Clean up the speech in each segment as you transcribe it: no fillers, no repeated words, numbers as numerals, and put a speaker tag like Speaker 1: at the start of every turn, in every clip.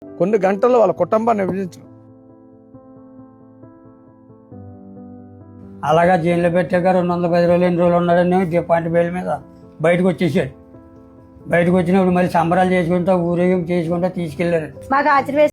Speaker 1: కొన్ని గంటల్లో వాళ్ళ కుటుంబాన్ని విభజించడం.
Speaker 2: అలాగా జైల్లో పెట్టాక 210 రోజులు ఎన్ని రోజులు ఉన్నాడని పార్టీ బెయిల్ మీద బయటకు వచ్చేసాడు. బయటకు వచ్చినప్పుడు మళ్ళీ సంబరాలు చేసుకుంటా ఊరేగింపు చేసుకుంటా తీసుకెళ్లారు.
Speaker 3: మాకు ఆశ్చర్య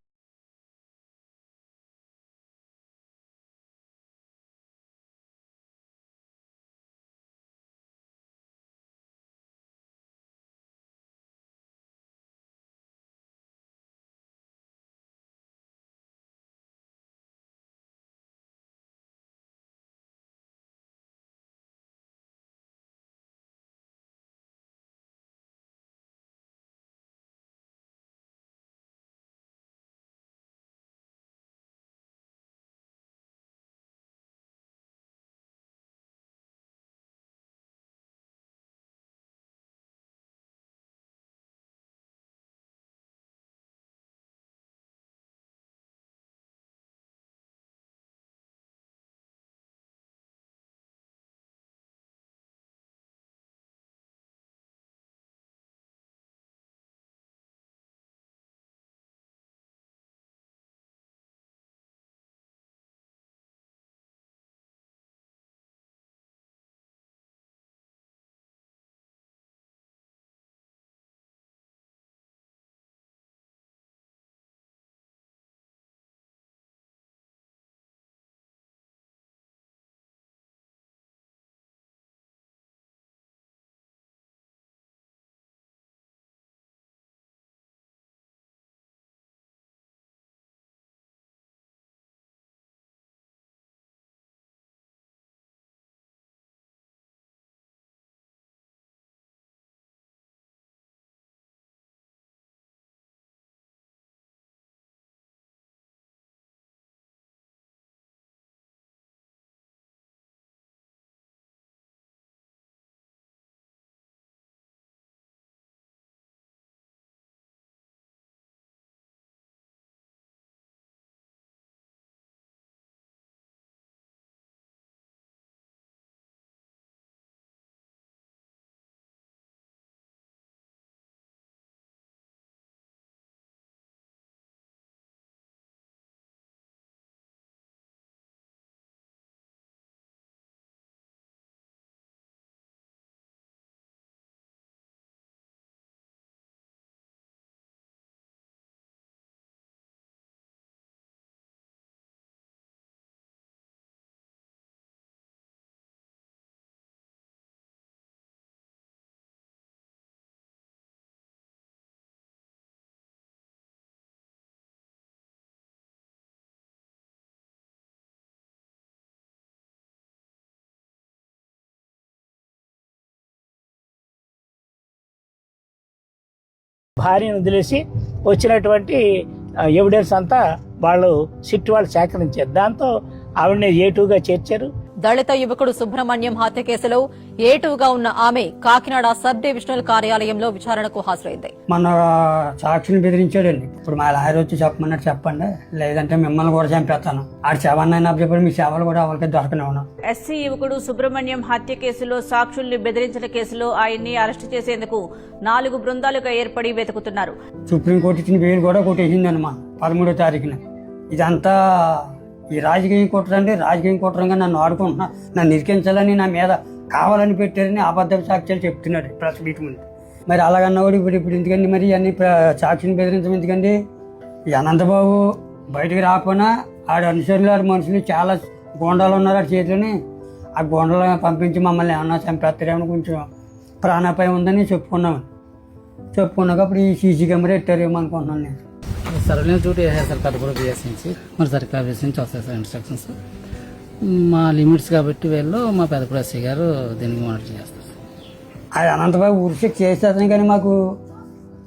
Speaker 4: భార్యను వదిలేసి వచ్చినటువంటి ఎవిడెన్స్ అంతా వాళ్ళు సిట్ వాళ్ళు సేకరించారు. దాంతో ఆవిడని ఏటూగా చేర్చారు.
Speaker 5: దళిత యువకుడు సుబ్రహ్మణ్యం హత్య కేసులో ఏటూగా ఉన్న ఆమె కాకినాడ సబ్ డివిజనల్ కార్యాలయంలో విచారణకు హాజరైంది.
Speaker 2: మన సాక్షిని బెదిరించాడండి. ఇప్పుడు మా లాయర్ వచ్చి చెప్పమన్నట్టు చెప్పండి, లేదంటే మిమ్మల్ని కూడా చంపేస్తాను. ఆడు శవాన్ని చెప్పి మీ సేవలు కూడా వాళ్ళకి దొరకనివ్వను.
Speaker 6: ఎస్సీ యువకుడు సుబ్రహ్మణ్యం హత్య కేసులో సాక్షుల్ని బెదిరించిన కేసులో ఆయన్ని అరెస్టు చేసేందుకు 4 బృందాలుగా ఏర్పడి వెతుకుతున్నారు.
Speaker 2: సుప్రీంకోర్టు ఇచ్చిన బెయిల్ కూడా కొట్టేసిందన్నమా 13వ తారీఖున. ఇదంతా ఈ రాజకీయ కుట్రండి. రాజకీయ కుట్రంగా నన్ను ఆడుకుంటున్నా, నన్ను ఇరికించాలని నా మీద కావాలని పెట్టారని అబద్ధ సాక్ష్యాలు చెప్తున్నాడు ప్రెస్ మీట్ ముందు. మరి అలాగన్నవాడు ఇప్పుడు ఎందుకండి మరి అన్ని సాక్షిని బెదిరించడం ఎందుకండి? ఈ అనంతబాబు బయటకు రాకపోయినా ఆడ అనుసరులు ఆడ మనుషులు చాలా గోండాలు ఉన్నారు ఆడ చేతిలోని. ఆ గోండాలు పంపించి మమ్మల్ని ఏమన్నా చంపేస్తారేమో కొంచెం ప్రాణాపాయం ఉందని చెప్పుకున్నాక అప్పుడు ఈ సీసీ కెమెరా పెట్టారేమో అనుకుంటున్నాను నేను.
Speaker 7: సర్వేలెన్స్ డ్యూటీ వేసారు సార్ కడపూర బిఎస్ నుంచి. మరి సర్కార్ ఆఫీస్ నుంచి వస్తాయి సార్ ఇన్స్ట్రక్షన్స్. మా లిమిట్స్ కాబట్టి వీళ్ళు మా పెద్దపూడి ఎస్సీ గారు దీనికి మానిటర్ చేస్తారు.
Speaker 2: అది అనంతబాబు ఊరికి చేసేస్తాను కానీ మాకు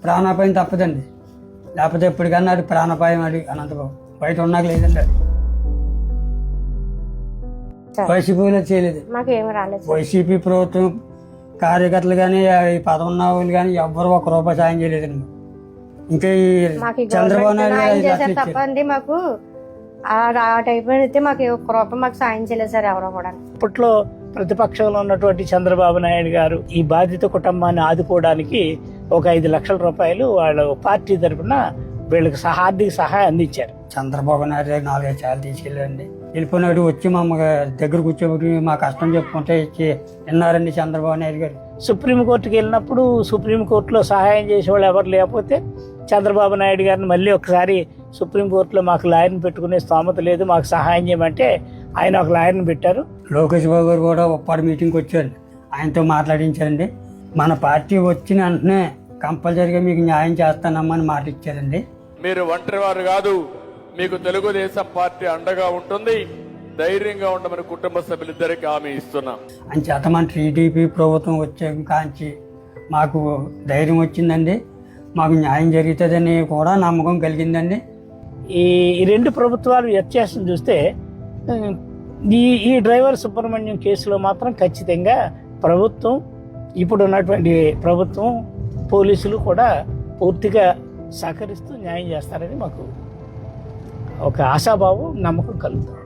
Speaker 2: ప్రాణాపాయం తప్పదండి. లేకపోతే ఎప్పటికన్నా అది ప్రాణాపాయం అది అనంతబాబు బయట ఉన్నాక లేదండి. అది వైసీపీలో చేయలేదు. వైసీపీ ప్రభుత్వం కార్యకర్తలు కానీ ఈ పదవి ఉన్న వాళ్ళు కానీ ఎవ్వరు ₹1 సాయం చేయలేదండి. ఇంకా ఈ చంద్రబాబు నాయుడు
Speaker 3: తప్పండి. మాకు ఆ టైప్ అయితే మాకు ₹1 మాకు సాయం చేయలేదు సార్ ఎవరో కూడా.
Speaker 4: అప్పట్లో ప్రతిపక్షంలో ఉన్నటువంటి చంద్రబాబు నాయుడు గారు ఈ బాధిత కుటుంబాన్ని ఆదుకోవడానికి ఒక ₹5 లక్షల వాళ్ళ పార్టీ తరఫున వీళ్ళకి ఆర్థిక సహాయం అందించారు.
Speaker 2: చంద్రబాబు నాయుడు గారు 4-5 సార్లు తీసుకెళ్ళండి. వెళ్ళిపోయినాడు వచ్చి మా అమ్మ దగ్గర కూర్చోబెట్టి మా కష్టం చెప్పుకుంటే ఇచ్చి విన్నారండి చంద్రబాబు నాయుడు గారు.
Speaker 4: సుప్రీంకోర్టుకి వెళ్ళినప్పుడు సుప్రీంకోర్టులో సహాయం చేసేవాళ్ళు ఎవరు లేకపోతే చంద్రబాబు నాయుడు గారిని మళ్ళీ ఒకసారి సుప్రీంకోర్టులో మాకు లాయర్ని పెట్టుకునే స్తోమత లేదు, మాకు సహాయం చేయమంటే ఆయన ఒక లాయర్ని పెట్టారు.
Speaker 2: లోకేష్ బాబు గారు కూడా ఉప్పాడు మీటింగ్కి వచ్చారు, ఆయనతో మాట్లాడించారండి. మన పార్టీ వచ్చిన వెంటనే కంపల్సరీగా మీకు న్యాయం చేస్తానమ్మని మాట ఇచ్చారండి.
Speaker 8: మీరు ఒంటరి వారు కాదు, మీకు తెలుగుదేశం పార్టీ అండగా ఉంటుంది, ధైర్యంగా ఉండమని కుటుంబ సభ్యులిద్దరికి హామీ ఇస్తున్నాం.
Speaker 2: అని చేత మన టీడీపీ ప్రభుత్వం వచ్చే కాంచి మాకు ధైర్యం వచ్చిందండి, మాకు న్యాయం జరుగుతుందని కూడా నమ్మకం కలిగిందండి.
Speaker 4: ఈ రెండు ప్రభుత్వాలు వ్యత్యాసం చూస్తే ఈ డ్రైవర్ సుబ్రహ్మణ్యం కేసులో మాత్రం ఖచ్చితంగా ప్రభుత్వం, ఇప్పుడు ఉన్నటువంటి ప్రభుత్వం, పోలీసులు కూడా పూర్తిగా సహకరిస్తూ న్యాయం చేస్తారని మాకు ఒక ఆశాభావం, నమ్మకం కలుగుతుంది.